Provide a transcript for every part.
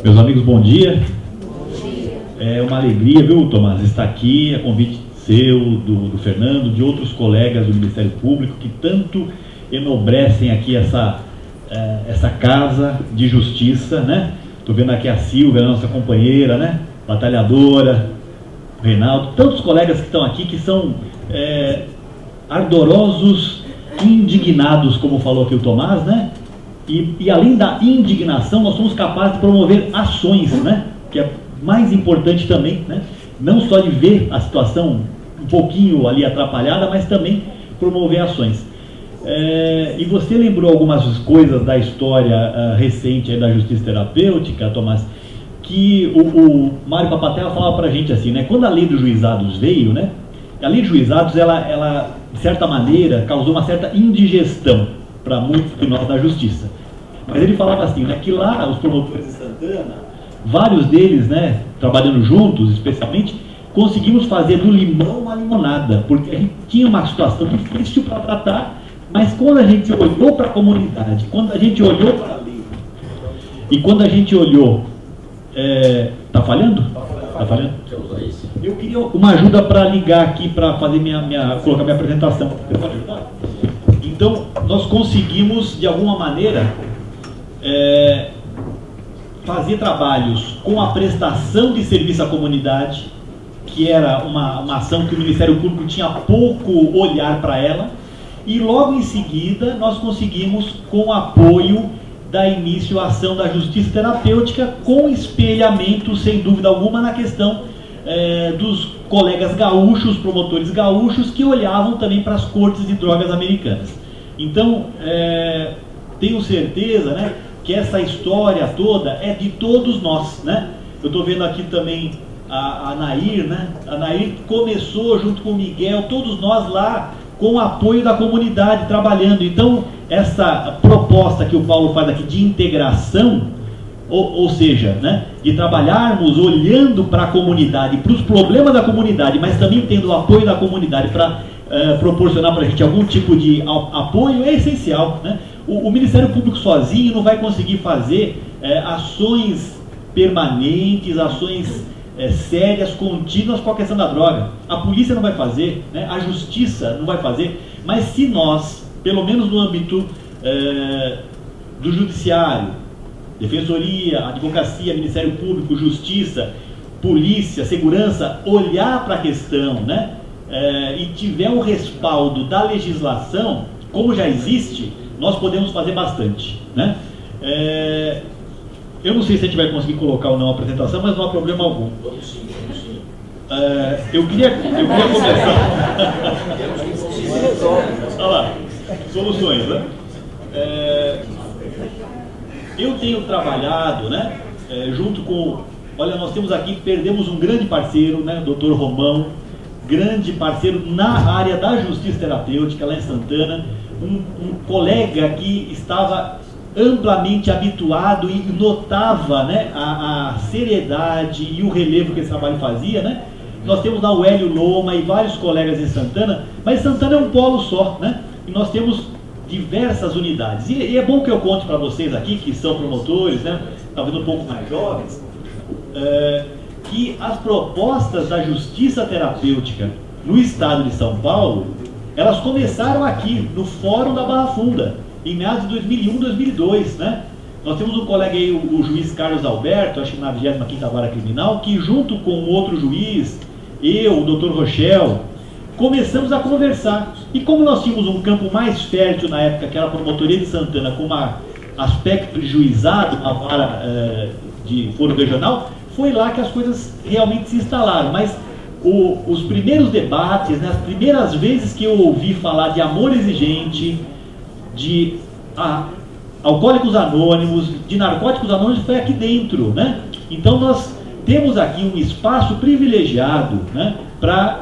Meus amigos, bom dia. É uma alegria, viu, Tomás, estar aqui, a convite seu, do Fernando, de outros colegas do Ministério Público que tanto enobrecem aqui essa casa de justiça, né? Estou vendo aqui a Silvia, a nossa companheira, né? Batalhadora, o Reinaldo, tantos colegas que estão aqui que são ardorosos, indignados, como falou aqui o Tomás, né? E além da indignação, nós somos capazes de promover ações, né? Que é mais importante também, né? Não só de ver a situação um pouquinho ali atrapalhada, mas também promover ações. E você lembrou algumas coisas da história recente aí da justiça terapêutica, Tomás, que o Mário Papatella falava pra gente assim, né? Quando a lei dos juizados veio, né? A lei dos juizados, ela de certa maneira, causou uma certa indigestão para muitos de nós da justiça. Mas ele falava assim, né? Que lá, os promotores de Santana, vários deles, né? Trabalhando juntos, especialmente, conseguimos fazer do limão uma limonada, porque a gente tinha uma situação difícil para tratar, mas quando a gente olhou para a comunidade, quando a gente olhou para a lei, e quando a gente olhou... tá falhando? Tá falhando? Eu queria uma ajuda para ligar aqui, para fazer colocar minha apresentação. Você pode ajudar? Então, nós conseguimos, de alguma maneira, fazer trabalhos com a prestação de serviço à comunidade, que era uma ação que o Ministério Público tinha pouco olhar para ela, e logo em seguida nós conseguimos, com o apoio, dar início à ação da justiça terapêutica, com espelhamento, sem dúvida alguma, na questão dos colegas gaúchos, promotores gaúchos, que olhavam também para as cortes de drogas americanas. Então, tenho certeza, né, que essa história toda é de todos nós, né? Eu estou vendo aqui também a Nair, né? A Nair começou junto com o Miguel, todos nós lá, com o apoio da comunidade, trabalhando. Então, essa proposta que o Paulo faz aqui de integração, ou seja, né, de trabalharmos olhando para a comunidade, para os problemas da comunidade, mas também tendo o apoio da comunidade para proporcionar para a gente algum tipo de apoio, é essencial, né? O Ministério Público sozinho não vai conseguir fazer ações permanentes, ações sérias, contínuas com a questão da droga. A polícia não vai fazer, né? A justiça não vai fazer, mas se nós, pelo menos no âmbito do judiciário, defensoria, advocacia, Ministério Público, justiça, polícia, segurança, olhar para a questão, né? E tiver um respaldo da legislação, como já existe, nós podemos fazer bastante, né? Eu não sei se a gente vai conseguir colocar ou não a apresentação, mas não há problema algum. Vamos sim, vamos sim. Eu queria começar. Olha lá, soluções, né? Eu tenho trabalhado, né, junto com... Olha, nós temos aqui, perdemos um grande parceiro, né, Dr. Romão, grande parceiro na área da justiça terapêutica, lá em Santana, um colega que estava amplamente habituado e notava, né, a seriedade e o relevo que esse trabalho fazia, né? Nós temos lá o Hélio Loma e vários colegas em Santana, mas Santana é um polo só, né? E nós temos diversas unidades. E é bom que eu conte para vocês aqui, que são promotores, né, talvez um pouco mais jovens, que as propostas da justiça terapêutica no estado de São Paulo, elas começaram aqui, no Fórum da Barra Funda, em meados de 2001, 2002, né? Nós temos um colega aí, o juiz Carlos Alberto, acho que na 25ª Vara Criminal, que junto com outro juiz, eu, o Dr. Rochel, começamos a conversar. E como nós tínhamos um campo mais fértil na época, que era a Promotoria de Santana, com um aspecto de juizado, a vara de foro regional, foi lá que as coisas realmente se instalaram. Mas os primeiros debates, né, as primeiras vezes que eu ouvi falar de amor exigente, de alcoólicos anônimos, de narcóticos anônimos, foi aqui dentro, né? Então nós temos aqui um espaço privilegiado, né, para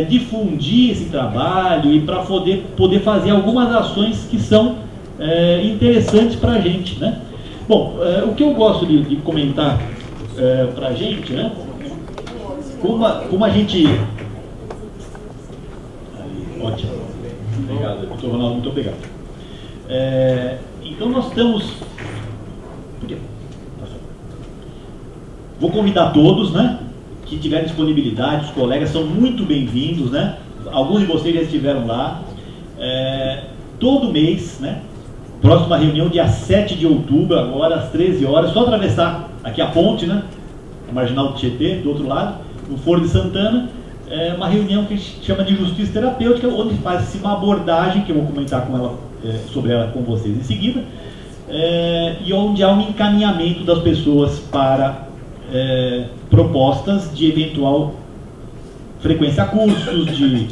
difundir esse trabalho e para poder fazer algumas ações que são interessantes para a gente, né? Bom, o que eu gosto de comentar para a gente, né? Como a gente... Ótimo. Obrigado, doutor Ronaldo, muito obrigado. Então nós estamos... Vou convidar todos, né, que tiverem disponibilidade, os colegas são muito bem-vindos, né? Alguns de vocês já estiveram lá. Todo mês, né? Próxima reunião, dia 7 de outubro, agora às 13 horas, só atravessar aqui a ponte, né? A Marginal do Tietê, do outro lado, no Foro de Santana. É uma reunião que a gente chama de Justiça Terapêutica, onde faz-se uma abordagem, que eu vou comentar com ela, sobre ela com vocês em seguida, e onde há um encaminhamento das pessoas para propostas de eventual frequência a cursos, de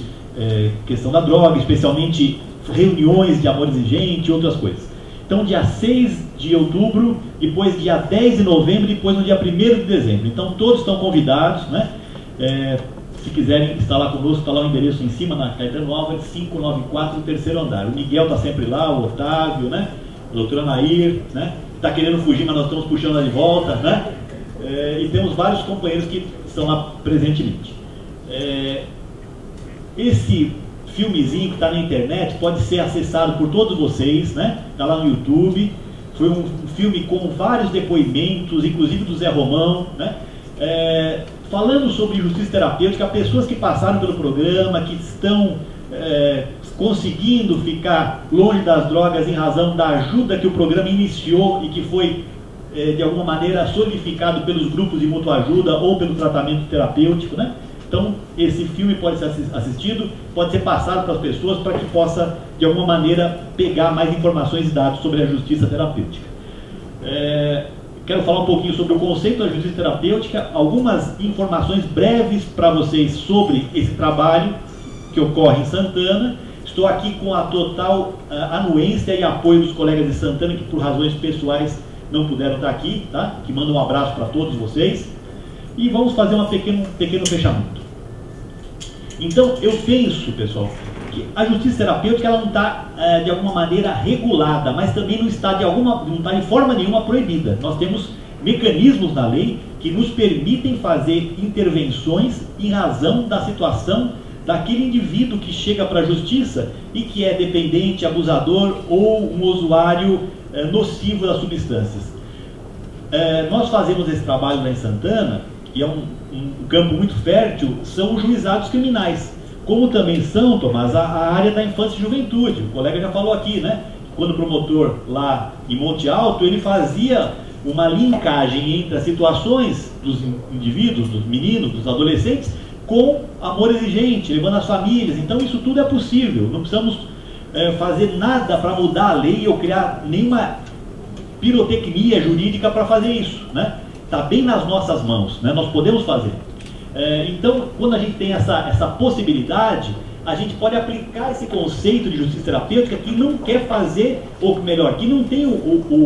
questão da droga, especialmente reuniões de amor exigente e outras coisas. Então, dia 6 de outubro, depois dia 10 de novembro, depois no dia 1º de dezembro. Então, todos estão convidados, né? Se quiserem estar lá conosco, está lá o endereço em cima, na Caetano Álvares 594, no 3º andar. O Miguel está sempre lá, o Otávio, né? A doutora Nair, né? Está querendo fugir, mas nós estamos puxando ela de volta, né? E temos vários companheiros que estão lá presentemente. Esse filmezinho que está na internet pode ser acessado por todos vocês, né? Está lá no YouTube. Foi um filme com vários depoimentos, inclusive do Zé Romão, né? Falando sobre justiça terapêutica, pessoas que passaram pelo programa, que estão conseguindo ficar longe das drogas em razão da ajuda que o programa iniciou e que foi de alguma maneira solidificado pelos grupos de mútua ajuda ou pelo tratamento terapêutico, né? Então, esse filme pode ser assistido, pode ser passado para as pessoas para que possa, de alguma maneira, pegar mais informações e dados sobre a justiça terapêutica. Quero falar um pouquinho sobre o conceito da justiça terapêutica, algumas informações breves para vocês sobre esse trabalho que ocorre em Santana. Estou aqui com a total anuência e apoio dos colegas de Santana, que por razões pessoais não puderam estar aqui, tá? Que mandam um abraço para todos vocês. E vamos fazer um pequeno fechamento. Então, eu penso, pessoal, que a justiça terapêutica ela não está, de alguma maneira, regulada, mas também não está, não está de forma nenhuma proibida. Nós temos mecanismos na lei que nos permitem fazer intervenções em razão da situação daquele indivíduo que chega para a justiça e que é dependente, abusador ou um usuário nocivo das substâncias. Nós fazemos esse trabalho lá em Santana, e é um campo muito fértil, são os juizados criminais. Como também são, Tomás, a área da infância e juventude. O colega já falou aqui, né? Quando o promotor lá em Monte Alto, ele fazia uma linkagem entre as situações dos indivíduos, dos meninos, dos adolescentes, com amor exigente, levando as famílias. Então isso tudo é possível. Não precisamos fazer nada para mudar a lei ou criar nenhuma pirotecnia jurídica para fazer isso, né? Está bem nas nossas mãos, né? Nós podemos fazer. Então, quando a gente tem essa possibilidade, a gente pode aplicar esse conceito de justiça terapêutica que não quer fazer, ou melhor, que não tem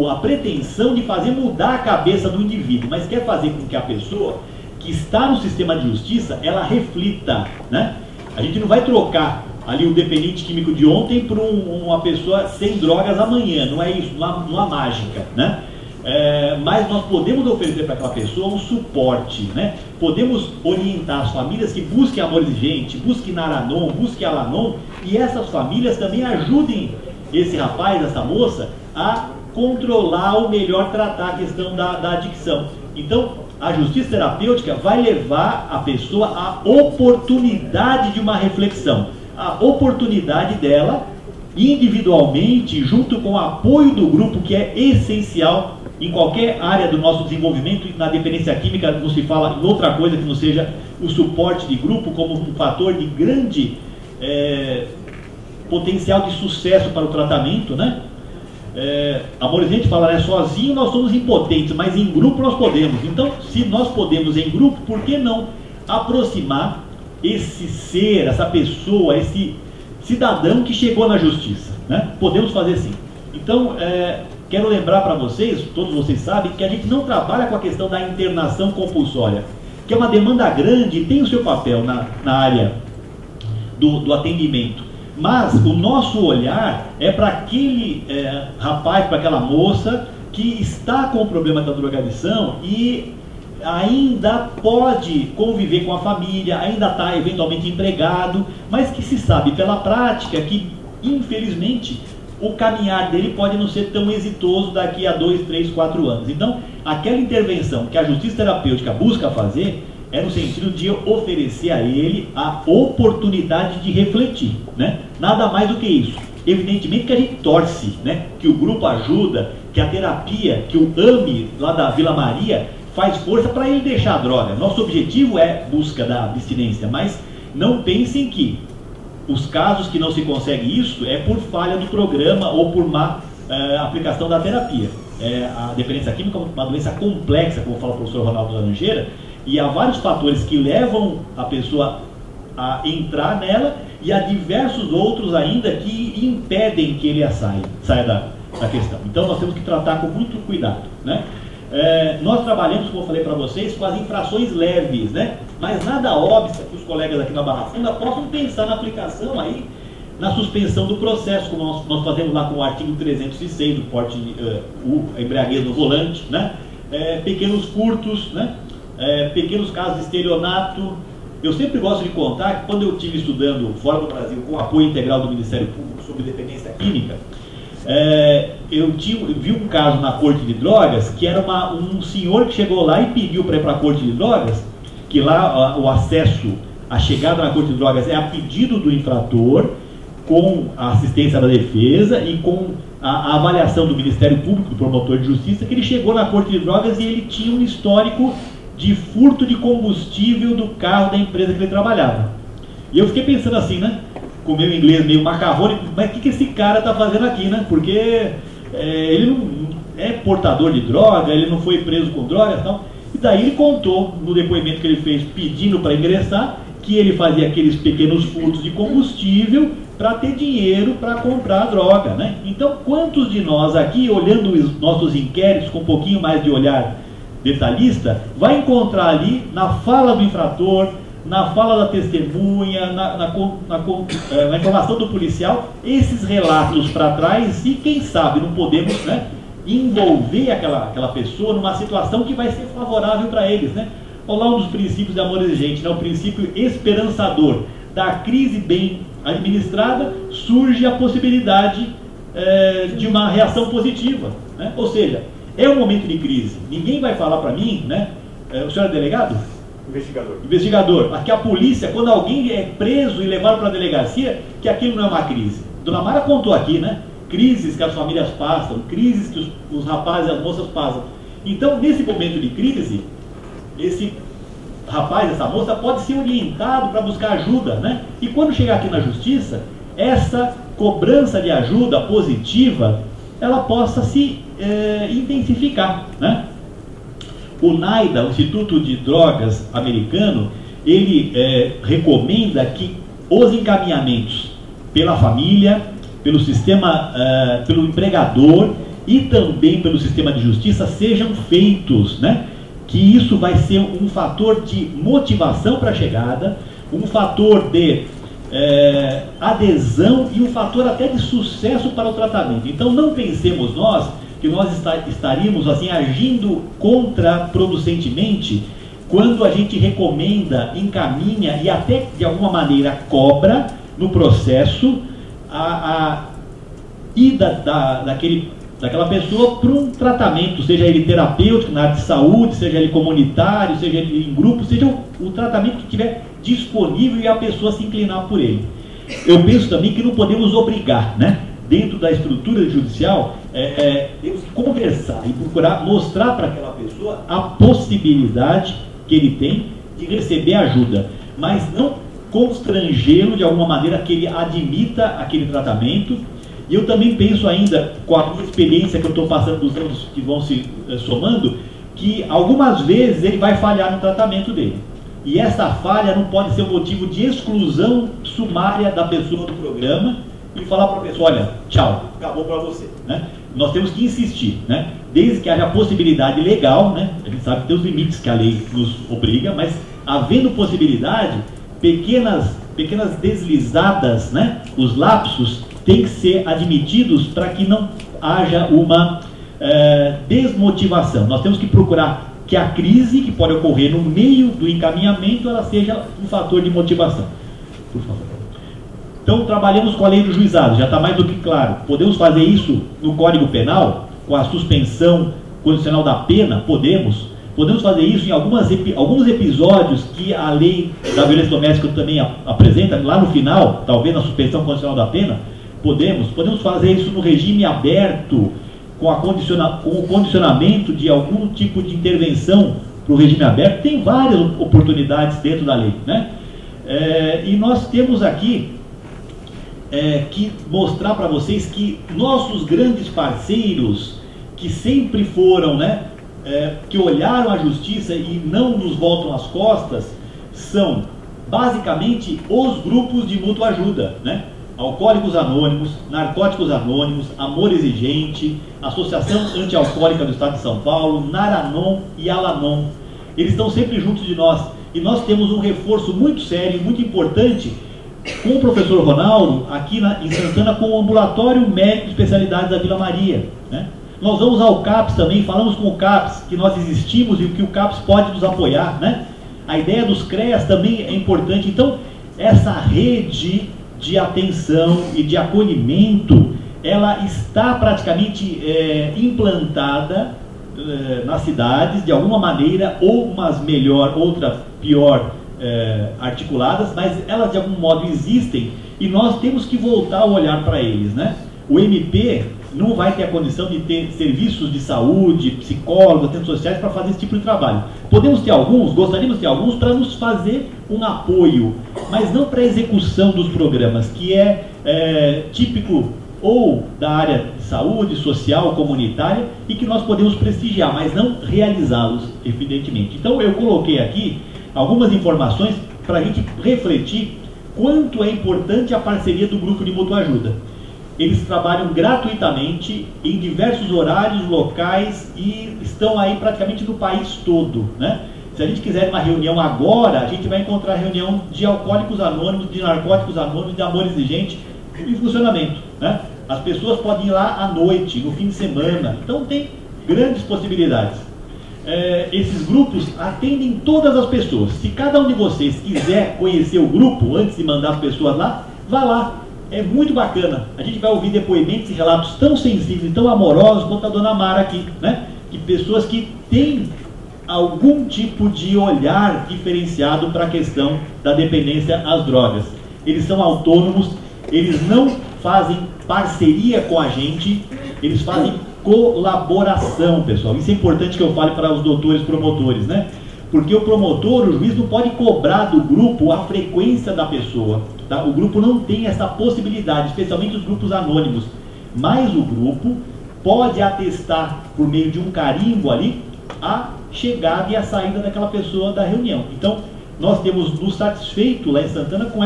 a pretensão de fazer mudar a cabeça do indivíduo, mas quer fazer com que a pessoa que está no sistema de justiça, ela reflita, né? A gente não vai trocar ali o dependente químico de ontem por uma pessoa sem drogas amanhã, não é isso, não há mágica, né? Mas nós podemos oferecer para aquela pessoa um suporte, né? Podemos orientar as famílias que busquem amor exigente, busquem Naranon, busquem Alanon, e essas famílias também ajudem esse rapaz, essa moça, a controlar ou melhor tratar a questão da adicção. Então, a justiça terapêutica vai levar a pessoa à oportunidade de uma reflexão, a oportunidade dela, individualmente, junto com o apoio do grupo, que é essencial em qualquer área do nosso desenvolvimento. Na dependência química não se fala em outra coisa que não seja o suporte de grupo como um fator de grande potencial de sucesso para o tratamento, né? Amor exigente fala, né? Sozinho nós somos impotentes, mas em grupo nós podemos. Então, se nós podemos em grupo, por que não aproximar esse ser, essa pessoa, esse cidadão que chegou na justiça, né? Podemos fazer sim. Então, quero lembrar para vocês, todos vocês sabem, que a gente não trabalha com a questão da internação compulsória, que é uma demanda grande e tem o seu papel na área do atendimento. Mas o nosso olhar é para aquele rapaz, para aquela moça que está com o problema da drogadição e ainda pode conviver com a família, ainda está eventualmente empregado, mas que se sabe pela prática que, infelizmente, o caminhar dele pode não ser tão exitoso daqui a 2, 3, 4 anos. Então, aquela intervenção que a justiça terapêutica busca fazer é no sentido de oferecer a ele a oportunidade de refletir, né? Nada mais do que isso. Evidentemente que a gente torce, né? Que o grupo ajuda, que a terapia, que o AME lá da Vila Maria faz força para ele deixar a droga. Nosso objetivo é busca da abstinência, mas não pensem que os casos que não se consegue isso é por falha do programa ou por má aplicação da terapia. A dependência química é uma doença complexa, como fala o professor Ronaldo Laranjeira, e há vários fatores que levam a pessoa a entrar nela e há diversos outros ainda que impedem que ele saia da questão. Então nós temos que tratar com muito cuidado, né? Nós trabalhamos, como eu falei para vocês, com as infrações leves, né? Mas nada obsta que os colegas aqui na Barra Funda possam pensar na aplicação aí, na suspensão do processo, como nós fazemos lá com o artigo 306 do porte a embriaguez no volante, né? Pequenos furtos, né? Pequenos casos de estelionato. Eu sempre gosto de contar que quando eu estive estudando fora do Brasil com o apoio integral do Ministério Público sobre dependência química, eu vi um caso na Corte de Drogas que era um senhor que chegou lá e pediu para ir para a Corte de Drogas, que lá o acesso, a chegada na Corte de Drogas é a pedido do infrator, com a assistência da defesa e com a avaliação do Ministério Público, do promotor de justiça, que ele chegou na Corte de Drogas e ele tinha um histórico de furto de combustível do carro da empresa que ele trabalhava. E eu fiquei pensando assim, né? Com o meu inglês meio macarrônico, mas o que esse cara está fazendo aqui, né? Porque ele não é portador de droga, ele não foi preso com drogas e tal. E daí ele contou, no depoimento que ele fez pedindo para ingressar, que ele fazia aqueles pequenos furtos de combustível para ter dinheiro para comprar a droga, né? Então, quantos de nós aqui, olhando os nossos inquéritos com um pouquinho mais de olhar detalhista, vai encontrar ali, na fala do infrator, na fala da testemunha, na informação do policial, esses relatos para trás e, quem sabe, não podemos, né, envolver aquela pessoa numa situação que vai ser favorável para eles, né? Olha lá um dos princípios de amor exigente, né? O princípio esperançador. Da crise bem administrada surge a possibilidade de uma reação positiva, né? Ou seja, é um momento de crise. Ninguém vai falar para mim, né? O senhor é delegado? Investigador. Aqui a polícia, quando alguém é preso e levado para a delegacia, que aquilo não é uma crise. Dona Mara contou aqui, né? Crises que as famílias passam, crises que os rapazes e as moças passam. Então, nesse momento de crise, esse rapaz, essa moça pode ser orientado para buscar ajuda, né? E quando chegar aqui na justiça, essa cobrança de ajuda positiva, ela possa se intensificar, né? O NIDA, o Instituto de Drogas americano, ele recomenda que os encaminhamentos pela família, pelo sistema, pelo empregador e também pelo sistema de justiça sejam feitos, né? Que isso vai ser um fator de motivação para a chegada, um fator de adesão e um fator até de sucesso para o tratamento. Então não pensemos nós que nós estaríamos assim agindo contraproducentemente quando a gente recomenda, encaminha e até de alguma maneira cobra no processo a ida daquela pessoa para um tratamento, seja ele terapêutico na área de saúde, seja ele comunitário, seja ele em grupo, seja o tratamento que estiver disponível e a pessoa se inclinar por ele. Eu penso também que não podemos obrigar, né? Dentro da estrutura judicial, temos que conversar e procurar mostrar para aquela pessoa a possibilidade que ele tem de receber ajuda, mas não constrangê-lo de alguma maneira que ele admita aquele tratamento. E eu também penso ainda, com a minha experiência que eu estou passando dos anos que vão se somando, que algumas vezes ele vai falhar no tratamento dele. E essa falha não pode ser um motivo de exclusão sumária da pessoa do programa e falar para a pessoa, olha, tchau, acabou para você, né? Nós temos que insistir, né? Desde que haja possibilidade legal, né? A gente sabe que tem os limites que a lei nos obriga, mas havendo possibilidade, pequenas deslizadas, né? Os lapsos têm que ser admitidos para que não haja uma desmotivação. Nós temos que procurar que a crise que pode ocorrer no meio do encaminhamento, ela seja um fator de motivação. Por favor. Então, trabalhamos com a lei do juizado, já está mais do que claro. Podemos fazer isso no Código Penal, com a suspensão condicional da pena, podemos fazer isso em alguns episódios que a lei da violência doméstica também apresenta, lá no final, talvez na suspensão condicional da pena, podemos fazer isso no regime aberto, com o condicionamento de algum tipo de intervenção para o regime aberto. Tem várias oportunidades dentro da lei, né? E nós temos aqui que mostrar para vocês que nossos grandes parceiros, que sempre foram, né, que olharam a justiça e não nos voltam as costas, são basicamente os grupos de mútua ajuda, né? Alcoólicos Anônimos, Narcóticos Anônimos, Amor Exigente, Associação Antialcoólica do Estado de São Paulo, Naranon e Alanon. Eles estão sempre juntos de nós. E nós temos um reforço muito sério, muito importante, com o professor Ronaldo, aqui em Santana, com o Ambulatório Médico de Especialidades da Vila Maria, né? Nós vamos ao CAPS também, falamos com o CAPS que nós existimos e que o CAPS pode nos apoiar, né? A ideia dos CREAS também é importante. Então, essa rede de atenção e de acolhimento, ela está praticamente implantada nas cidades, de alguma maneira, ou umas melhor, outras pior articuladas, mas elas de algum modo existem e nós temos que voltar a olhar para eles, né? O MP não vai ter a condição de ter serviços de saúde, psicólogos, assistentes sociais para fazer esse tipo de trabalho. Podemos ter alguns, gostaríamos de ter alguns para nos fazer um apoio, mas não para a execução dos programas, que é típico ou da área de saúde, social, comunitária, e que nós podemos prestigiar, mas não realizá-los, evidentemente. Então eu coloquei aqui algumas informações para a gente refletir quanto é importante a parceria do grupo de mútua ajuda. Eles trabalham gratuitamente em diversos horários, locais, e estão aí praticamente no país todo, né? Se a gente quiser uma reunião agora, a gente vai encontrar reunião de Alcoólicos Anônimos, de Narcóticos Anônimos, de Amor Exigente, em funcionamento, né? As pessoas podem ir lá à noite, no fim de semana. Então tem grandes possibilidades. Esses grupos atendem todas as pessoas. Se cada um de vocês quiser conhecer o grupo antes de mandar as pessoas lá, vá lá. É muito bacana. A gente vai ouvir depoimentos e relatos tão sensíveis, tão amorosos quanto a dona Mara aqui, né? De pessoas que têm algum tipo de olhar diferenciado para a questão da dependência às drogas. Eles são autônomos, eles não fazem parceria com a gente, eles fazem colaboração, pessoal. Isso é importante que eu fale para os doutores promotores, né? Porque o promotor, o juiz, não pode cobrar do grupo a frequência da pessoa, tá? O grupo não tem essa possibilidade, especialmente os grupos anônimos. Mas o grupo pode atestar, por meio de um carimbo ali, a chegada e a saída daquela pessoa da reunião. Então, nós temos nos satisfeito lá em Santana com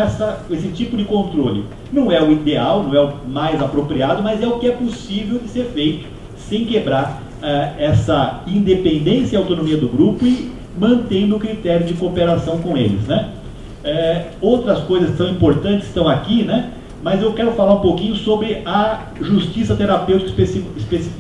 esse tipo de controle. Não é o ideal, não é o mais apropriado, mas é o que é possível de ser feito sem quebrar essa independência e autonomia do grupo e mantendo o critério de cooperação com eles, né? Outras coisas que são importantes estão aqui, né? Mas eu quero falar um pouquinho sobre a justiça terapêutica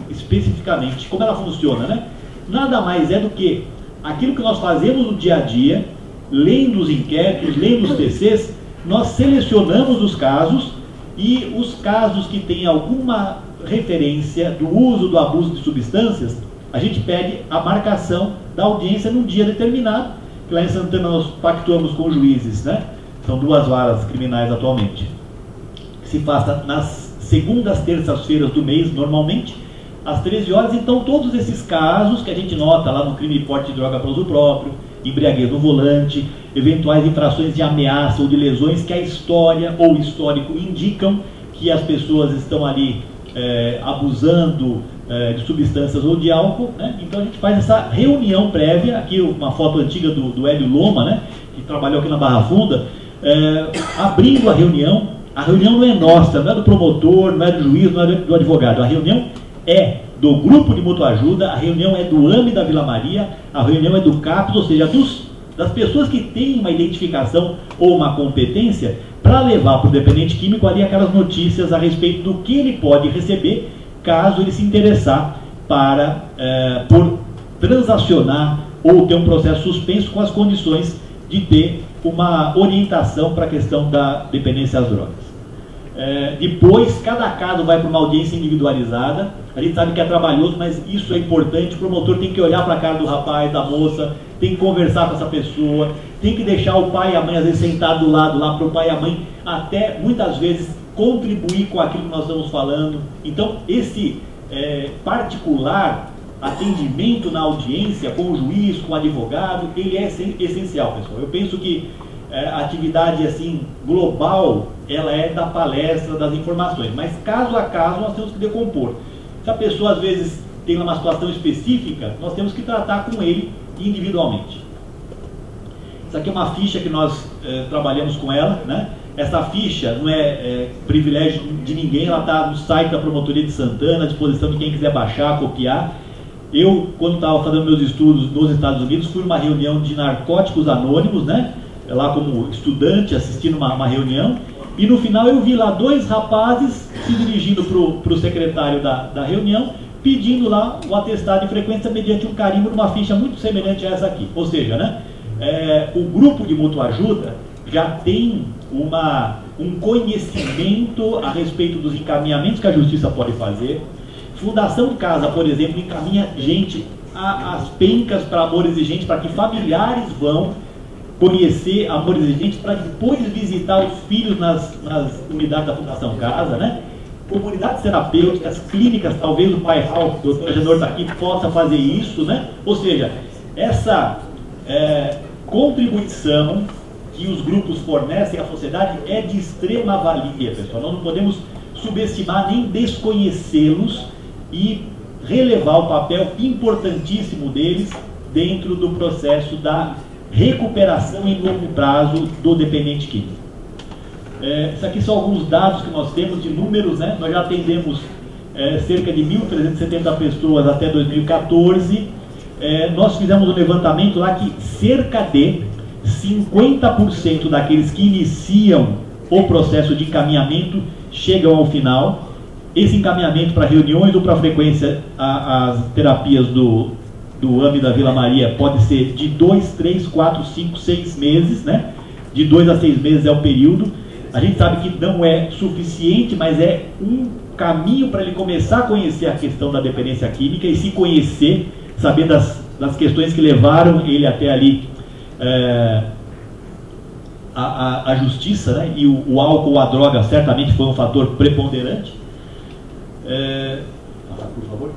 especificamente, como ela funciona, né? Nada mais é do que aquilo que nós fazemos no dia a dia, lendo os inquéritos, lendo os TCs, nós selecionamos os casos, e os casos que têm alguma referência do uso, do abuso de substâncias, a gente pede a marcação da audiência num dia determinado, que lá em Santana nós pactuamos com os juízes, né? São 2 varas criminais atualmente. Se faça nas segundas, terças-feiras do mês, normalmente, às 13 horas. Então todos esses casos que a gente nota lá no crime de porte de droga para uso próprio, embriaguez no volante, eventuais infrações de ameaça ou de lesões que a história ou o histórico indicam que as pessoas estão ali abusando de substâncias ou de álcool, né? Então a gente faz essa reunião prévia. Aqui uma foto antiga do Hélio Loma, né? Que trabalhou aqui na Barra Funda, abrindo a reunião. A reunião não é nossa, não é do promotor, não é do juiz, não é do advogado. A reunião é do grupo de mútua ajuda, a reunião é do AME da Vila Maria, a reunião é do CAPS, ou seja, das pessoas que têm uma identificação ou uma competência para levar para o dependente químico ali aquelas notícias a respeito do que ele pode receber caso ele se interessar por transacionar ou ter um processo suspenso com as condições de ter uma orientação para a questão da dependência às drogas. Depois, cada caso vai para uma audiência individualizada. A gente sabe que é trabalhoso, mas isso é importante. O promotor tem que olhar para a cara do rapaz, da moça, tem que conversar com essa pessoa, tem que deixar o pai e a mãe, às vezes, sentado do lado lá para o pai e a mãe, até, muitas vezes, contribuir com aquilo que nós estamos falando. Então, esse particular atendimento na audiência, com o juiz, com o advogado, ele é essencial, pessoal. Eu penso que a atividade assim global, ela é da palestra, das informações, mas caso a caso nós temos que decompor. Se a pessoa às vezes tem uma situação específica, nós temos que tratar com ele individualmente. Isso aqui é uma ficha que nós trabalhamos com ela, né? Essa ficha não é privilégio de ninguém, ela está no site da Promotoria de Santana, à disposição de quem quiser baixar, copiar. Eu, quando estava fazendo meus estudos nos Estados Unidos, fui numa reunião de narcóticos anônimos, né? Lá como estudante, assistindo uma reunião, e no final eu vi lá 2 rapazes se dirigindo para o secretário da reunião, pedindo lá o atestado de frequência mediante um carimbo numa ficha muito semelhante a essa aqui. Ou seja, né, o grupo de mútua ajuda já tem um conhecimento a respeito dos encaminhamentos que a justiça pode fazer. Fundação Casa, por exemplo, encaminha gente às pencas para amor exigente, para que familiares vão conhecer amor exigente, para depois visitar os filhos nas unidades da Fundação Casa, né? Comunidades terapêuticas, clínicas, talvez o Pai Raul, o Dr. Genor está aqui, possa fazer isso, né? Ou seja, essa contribuição que os grupos fornecem à sociedade é de extrema valia, pessoal. Nós não podemos subestimar nem desconhecê-los e relevar o papel importantíssimo deles dentro do processo da recuperação em longo prazo do dependente químico. Isso aqui são alguns dados que nós temos de números, né? Nós já atendemos cerca de 1.370 pessoas até 2014. Nós fizemos um levantamento lá que cerca de 50% daqueles que iniciam o processo de encaminhamento chegam ao final. Esse encaminhamento para reuniões ou para frequência às terapias do AME da Vila Maria pode ser de 2, 3, 4, 5, 6 meses, né? De 2 a 6 meses é o período. A gente sabe que não é suficiente, mas é um caminho para ele começar a conhecer a questão da dependência química e se conhecer, saber das questões que levaram ele até ali a justiça, né? E o álcool, a droga, certamente foi um fator preponderante. Por favor.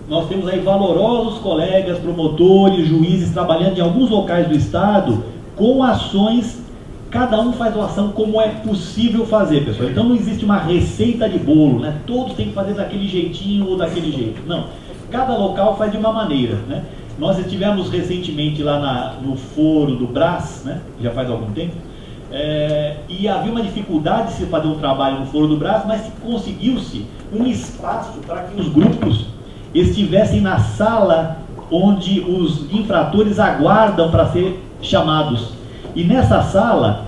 Nós temos aí valorosos colegas, promotores, juízes trabalhando em alguns locais do estado com ações, cada um faz uma ação como é possível fazer, pessoal. Então não existe uma receita de bolo, né? Todos têm que fazer daquele jeitinho ou daquele jeito. Não, cada local faz de uma maneira, né? Nós estivemos recentemente lá no foro do Brás, né? Já faz algum tempo, e havia uma dificuldade de se fazer um trabalho no foro do Brás, mas conseguiu-se um espaço para que os grupos estivessem na sala onde os infratores aguardam para ser chamados. E nessa sala,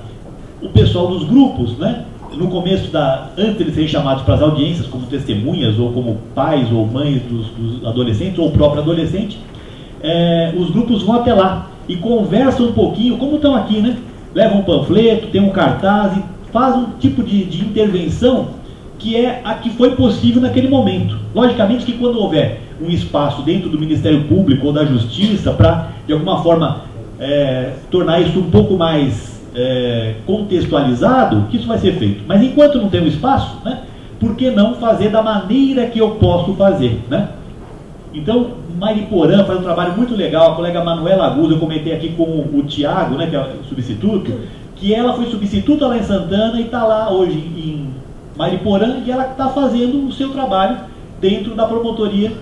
o pessoal dos grupos, né, no começo antes de eles serem chamados para as audiências, como testemunhas, ou como pais ou mães dos adolescentes, ou o próprio adolescente, os grupos vão até lá e conversam um pouquinho, como estão aqui, né? Levam um panfleto, tem um cartaz e fazem um tipo de intervenção que é a que foi possível naquele momento. Logicamente que quando houver um espaço dentro do Ministério Público ou da Justiça para, de alguma forma, tornar isso um pouco mais contextualizado, que isso vai ser feito. Mas enquanto não tem um espaço, né, por que não fazer da maneira que eu posso fazer, né? Então, Mariporã faz um trabalho muito legal, a colega Manuela Aguz, eu comentei aqui com o Tiago, né, que é o substituto, que ela foi substituta lá em Santana e está lá hoje em Mariporã, e ela está fazendo o seu trabalho dentro da promotoria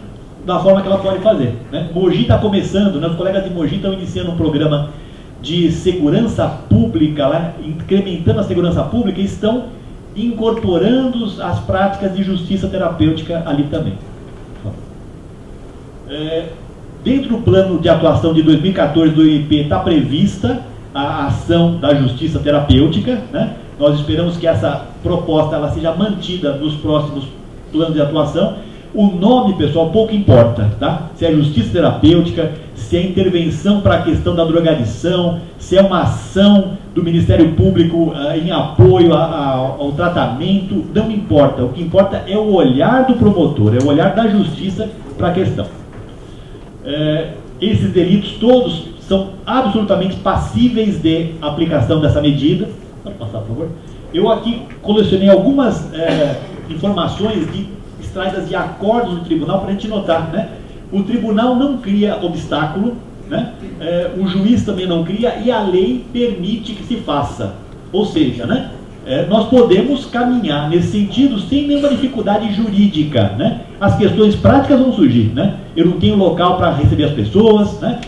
da forma que ela pode fazer, né? Mogi está começando, né? Os colegas de Mogi estão iniciando um programa de segurança pública lá, incrementando a segurança pública, e estão incorporando as práticas de justiça terapêutica ali também. Dentro do plano de atuação de 2014 do MP está prevista a ação da justiça terapêutica, né? Nós esperamos que essa proposta ela seja mantida nos próximos planos de atuação, O nome, pessoal, pouco importa, tá? Se é justiça terapêutica, se é intervenção para a questão da drogadição, se é uma ação do Ministério Público em apoio ao tratamento, não importa. O que importa é o olhar do promotor, é o olhar da justiça para a questão. Esses delitos todos são absolutamente passíveis de aplicação dessa medida. Pode passar, por favor. Eu aqui colecionei algumas informações extraídas de acordos do tribunal para a gente notar, né? O tribunal não cria obstáculo, né? O juiz também não cria e a lei permite que se faça. Ou seja, né? Nós podemos caminhar nesse sentido sem nenhuma dificuldade jurídica, né? As questões práticas vão surgir, né? Eu não tenho local para receber as pessoas, né?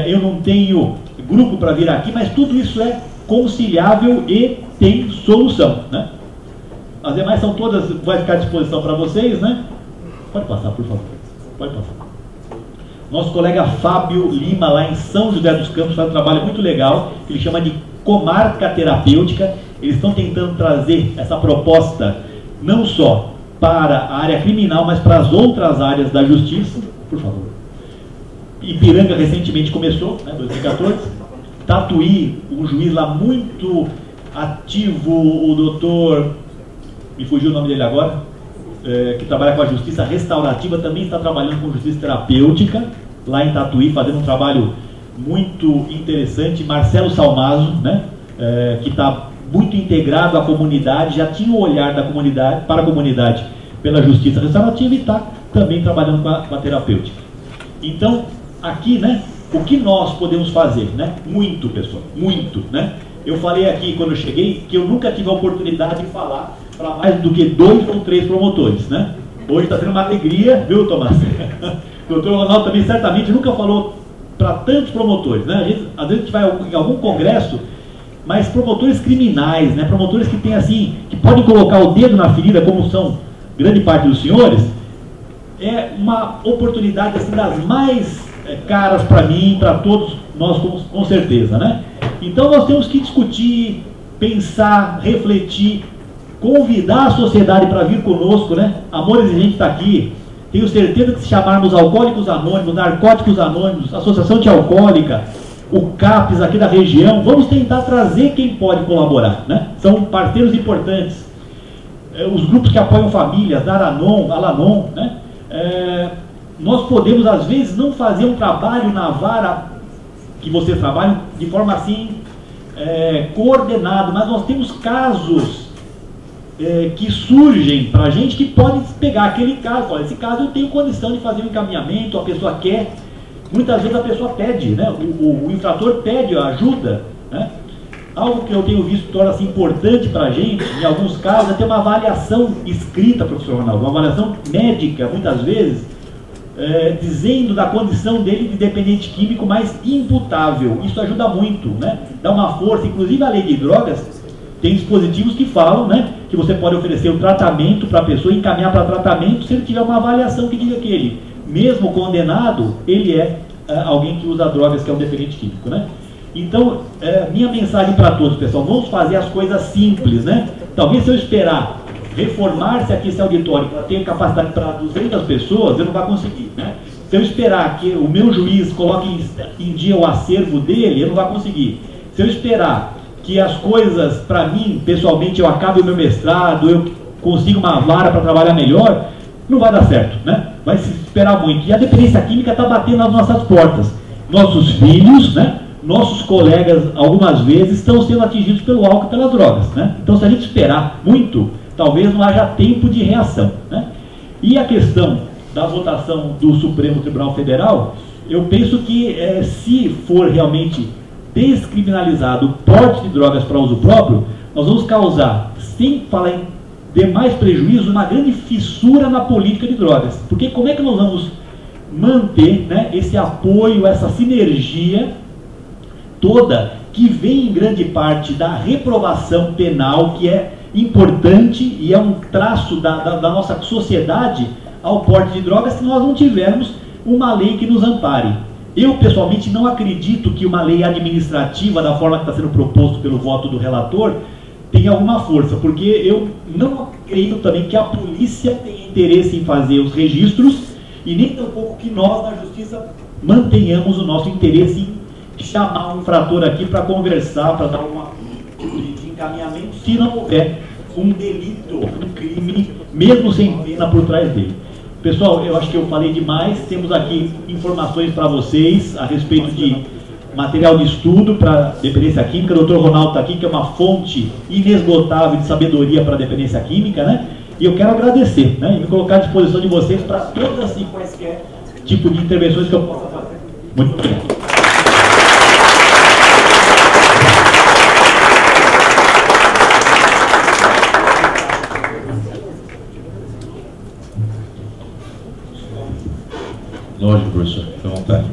Eu não tenho grupo para vir aqui, mas tudo isso é conciliável e tem solução, né? As demais são todas, vai ficar à disposição para vocês, né? Pode passar, por favor. Pode passar. Nosso colega Fábio Lima, lá em São José dos Campos, faz um trabalho muito legal, que ele chama de comarca terapêutica. Eles estão tentando trazer essa proposta não só para a área criminal, mas para as outras áreas da justiça. Por favor. Ipiranga recentemente começou, né, 2014. Tatuí, um juiz lá muito ativo, o doutor, me fugiu o nome dele agora, que trabalha com a justiça restaurativa, também está trabalhando com justiça terapêutica, lá em Tatuí, fazendo um trabalho muito interessante. Marcelo Salmazo, né, que está muito integrado à comunidade, já tinha o olhar da comunidade, para a comunidade pela justiça restaurativa e está também trabalhando com a terapêutica. Então, aqui, né, o que nós podemos fazer, né? Muito, pessoal, muito, né? Eu falei aqui, quando eu cheguei, que eu nunca tive a oportunidade de falar para mais do que 2 ou 3 promotores, né? Hoje está sendo uma alegria, viu, Tomás? O doutor Ronaldo também certamente nunca falou para tantos promotores, né? Às vezes a gente vai em algum congresso, mas promotores criminais, né? Promotores que tem assim, que podem colocar o dedo na ferida, como são grande parte dos senhores, é uma oportunidade assim, das mais caras para mim, para todos nós com certeza, né? Então nós temos que discutir, pensar, refletir, convidar a sociedade para vir conosco, né? Amor Exigente está aqui. Tenho certeza que se chamarmos Alcoólicos Anônimos, Narcóticos Anônimos, Associação Antialcoólica, o CAPES aqui da região, vamos tentar trazer quem pode colaborar, né? São parceiros importantes. Os grupos que apoiam famílias, Alanon, né? Nós podemos, às vezes, não fazer um trabalho na vara que vocês trabalham de forma assim, coordenada, mas nós temos casos que surgem para a gente que podem pegar aquele caso. Olha, esse caso eu tenho condição de fazer um encaminhamento, a pessoa quer, muitas vezes a pessoa pede, né? O infrator pede ajuda, né? Algo que eu tenho visto torna-se importante para a gente, em alguns casos, é ter uma avaliação escrita, professor Ronaldo, uma avaliação médica, muitas vezes, dizendo da condição dele de dependente químico mais imputável. Isso ajuda muito, né? Dá uma força. Inclusive a lei de drogas tem dispositivos que falam, né, que você pode oferecer um tratamento para a pessoa, encaminhar para tratamento, se ele tiver uma avaliação que diga que ele, mesmo condenado, ele é alguém que usa drogas, que é um dependente químico, né? Então, minha mensagem para todos, pessoal, vamos fazer as coisas simples, né? Talvez se eu esperar reformar-se aqui esse auditório para ter capacidade para 200 pessoas, eu não vou conseguir, né? Se eu esperar que o meu juiz coloque em dia o acervo dele, eu não vou conseguir. Se eu esperar que as coisas, para mim, pessoalmente, eu acabe o meu mestrado, eu consigo uma vara para trabalhar melhor, não vai dar certo, né? Vai se esperar muito. E a dependência química está batendo nas nossas portas. Nossos filhos, né? Nossos colegas, algumas vezes, estão sendo atingidos pelo álcool e pelas drogas, né? Então, se a gente esperar muito, talvez não haja tempo de reação, né? E a questão da votação do Supremo Tribunal Federal, eu penso que se for realmente descriminalizado o porte de drogas para uso próprio, nós vamos causar, sem falar em demais prejuízo, uma grande fissura na política de drogas. Porque como é que nós vamos manter, né, esse apoio, essa sinergia toda que vem em grande parte da reprovação penal, que é importante e é um traço da nossa sociedade ao porte de drogas, se nós não tivermos uma lei que nos ampare. Eu, pessoalmente, não acredito que uma lei administrativa, da forma que está sendo proposto pelo voto do relator, tenha alguma força, porque eu não acredito também que a polícia tenha interesse em fazer os registros e nem tampouco que nós, na Justiça, mantenhamos o nosso interesse em chamar um infrator aqui para conversar, para dar uma de encaminhamento, se não houver um delito, um crime, mesmo sem pena por trás dele. Pessoal, eu acho que eu falei demais. Temos aqui informações para vocês a respeito de material de estudo para dependência química. O Dr. Ronaldo está aqui, que é uma fonte inesgotável de sabedoria para dependência química, né? E eu quero agradecer, né? E me colocar à disposição de vocês para todas e quaisquer tipo de intervenções que eu possa fazer. Muito obrigado. Lógico, professor, fica à vontade.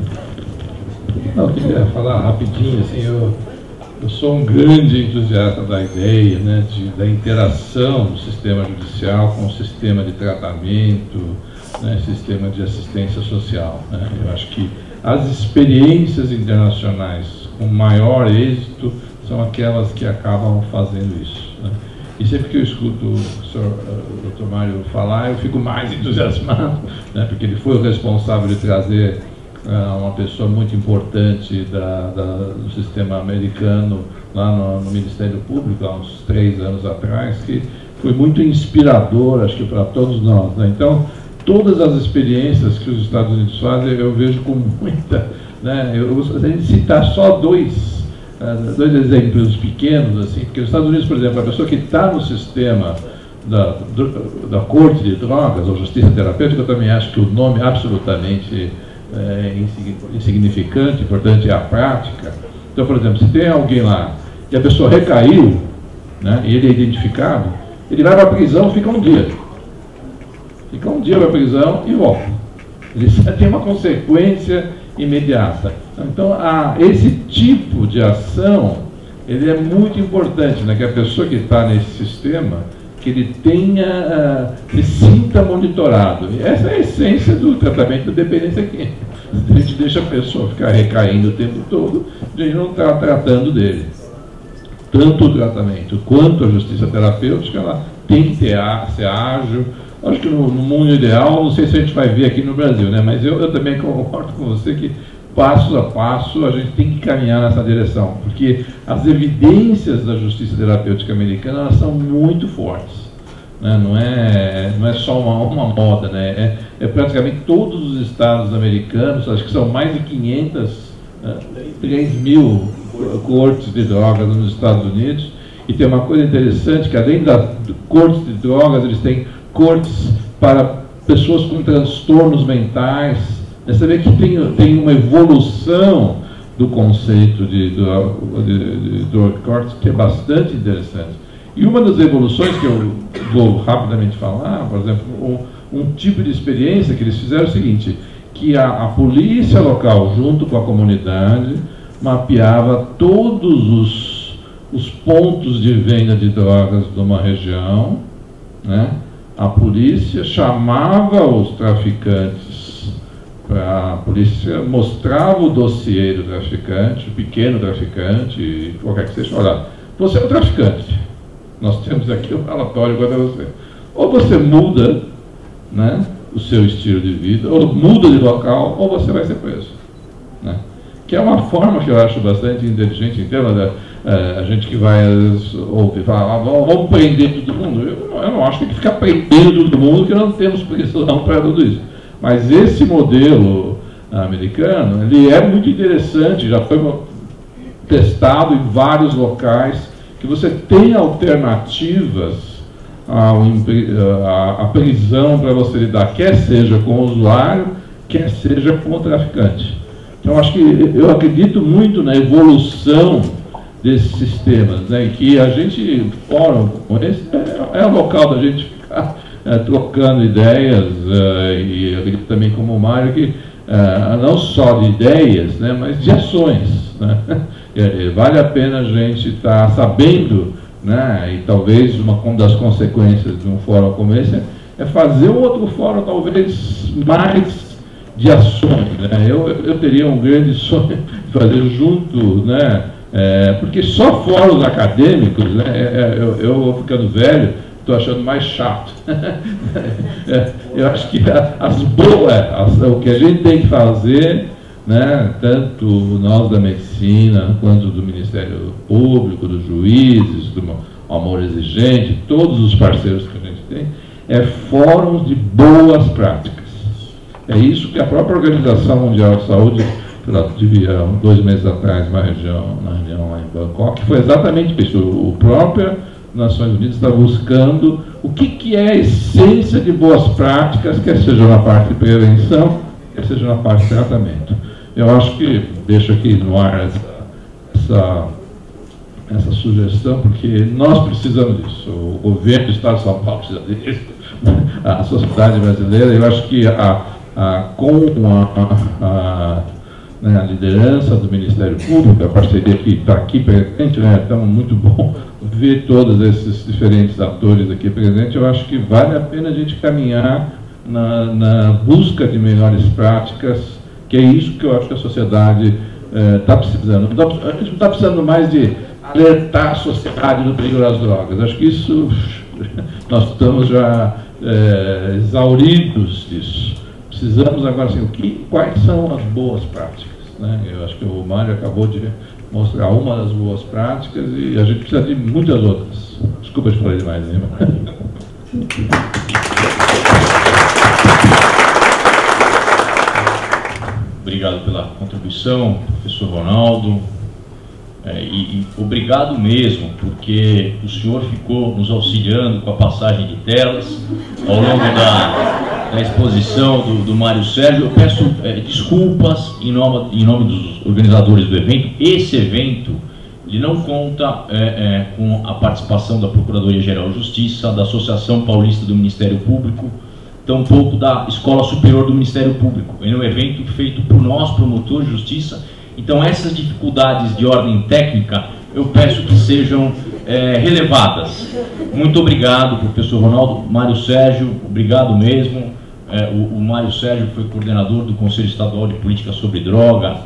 Não, eu queria falar rapidinho, assim, eu sou um grande entusiasta da ideia, né, da interação do sistema judicial com o sistema de tratamento, né, sistema de assistência social, né. Eu acho que as experiências internacionais com maior êxito são aquelas que acabam fazendo isso, né. E sempre que eu escuto o Dr. Mário falar, eu fico mais entusiasmado, né, porque ele foi o responsável de trazer uma pessoa muito importante do sistema americano lá no Ministério Público, há uns 3 anos atrás, que foi muito inspirador, acho que para todos nós, né? Então, todas as experiências que os Estados Unidos fazem, eu vejo com muita... Né, eu gostaria de citar só dois exemplos pequenos, assim, porque nos Estados Unidos, por exemplo, a pessoa que está no sistema da corte de drogas, ou justiça terapêutica, eu também acho que o nome absolutamente insignificante, importante é a prática. Então, por exemplo, se tem alguém lá e a pessoa recaiu, né, e ele é identificado, ele vai para a prisão, fica um dia para a prisão e volta. Ele tem uma consequência imediata. Então, esse tipo de ação, ele é muito importante, né, que a pessoa que está nesse sistema, que ele se sinta monitorado. E essa é a essência do tratamento da dependência química. A gente deixa a pessoa ficar recaindo o tempo todo, a gente não está tratando dele. Tanto o tratamento quanto a justiça terapêutica, ela tem que ser ágil. Acho que no mundo ideal, não sei se a gente vai ver aqui no Brasil, né? Mas eu também concordo com você que passo a passo a gente tem que caminhar nessa direção, porque as evidências da justiça terapêutica americana, elas são muito fortes, né? Não é só uma moda, né? É praticamente todos os estados americanos, acho que são mais de 3 mil cortes de drogas nos Estados Unidos, e tem uma coisa interessante, que além das cortes de drogas, eles têm cortes para pessoas com transtornos mentais. Você vê que tem uma evolução do conceito de drug courts que é bastante interessante. E uma das evoluções que eu vou rapidamente falar, por exemplo, um tipo de experiência que eles fizeram é o seguinte, que a polícia local, junto com a comunidade, mapeava todos os pontos de venda de drogas de uma região, né? A polícia chamava os traficantes, a polícia mostrava o dossiê do traficante, o pequeno traficante, qualquer que seja, olha, você é um traficante, nós temos aqui o relatório contra você. Ou você muda, né, o seu estilo de vida, ou muda de local, ou você vai ser preso, né? Que é uma forma que eu acho bastante inteligente, entenda, a gente que vai ouvir falar, vamos prender todo mundo. Eu não acho que tem que ficar prendendo todo mundo, que não temos prisão para tudo isso. Mas esse modelo americano, ele é muito interessante, já foi testado em vários locais, que você tem alternativas à prisão para você lidar, quer seja com o usuário, quer seja com o traficante. Então, eu acredito muito na evolução desses sistemas, né, que a gente, fórum como esse, é o local da gente ficar trocando ideias, e eu acredito também como o Mário, que não só de ideias, né, mas de ações, né? Vale a pena a gente estar sabendo, né, e talvez uma das consequências de um fórum como esse é fazer um outro fórum talvez mais de ações, né? Eu teria um grande sonho de fazer junto, né? Porque só fóruns acadêmicos, né? Eu vou ficando velho, estou achando mais chato. Eu acho que o que a gente tem que fazer, né, tanto nós da medicina, quanto do Ministério Público, dos juízes, do Amor Exigente, todos os parceiros que a gente tem, é fóruns de boas práticas. É isso que a própria Organização Mundial de Saúde, devia 2 meses atrás, na reunião lá em Bangkok, foi exatamente isso. O próprio Nações Unidas está buscando o que é a essência de boas práticas, quer seja na parte de prevenção, quer seja na parte de tratamento. Eu acho que deixo aqui no ar essa sugestão, porque nós precisamos disso. O governo do Estado de São Paulo precisa disso, a sociedade brasileira. Eu acho que com a liderança do Ministério Público, a parceria que está aqui presente, né, então muito bom ver todos esses diferentes atores aqui presentes. Eu acho que vale a pena a gente caminhar na busca de melhores práticas, que é isso que eu acho que a sociedade está precisando. A gente não está precisando mais de alertar a sociedade do perigo das drogas. Acho que isso, nós estamos já exauridos disso. Precisamos agora, assim, quais são as boas práticas, né? Eu acho que o Mário acabou de mostrar uma das boas práticas e a gente precisa de muitas outras. Desculpa se falei demais, né? Obrigado pela contribuição, professor Ronaldo, e obrigado mesmo, porque o senhor ficou nos auxiliando com a passagem de telas ao longo da exposição do Mário Sérgio. Eu peço desculpas em nome dos organizadores do evento. Esse evento ele não conta com a participação da Procuradoria-Geral de Justiça, da Associação Paulista do Ministério Público, tampouco da Escola Superior do Ministério Público. É um evento feito por nós, promotores de justiça. Então, essas dificuldades de ordem técnica, eu peço que sejam relevadas. Muito obrigado, professor Ronaldo. Mário Sérgio, obrigado mesmo. O Mário Sérgio foi coordenador do Conselho Estadual de Política sobre Droga,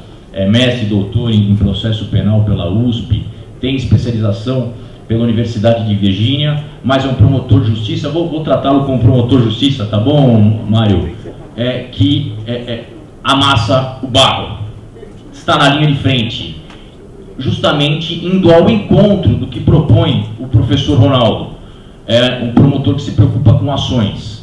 mestre e doutor em processo penal pela USP, tem especialização pela Universidade de Virgínia, mas é um promotor de justiça. Vou tratá-lo como promotor de justiça, tá bom, Mário? Que amassa o barro, está na linha de frente, justamente indo ao encontro do que propõe o professor Ronaldo. É um promotor que se preocupa com ações.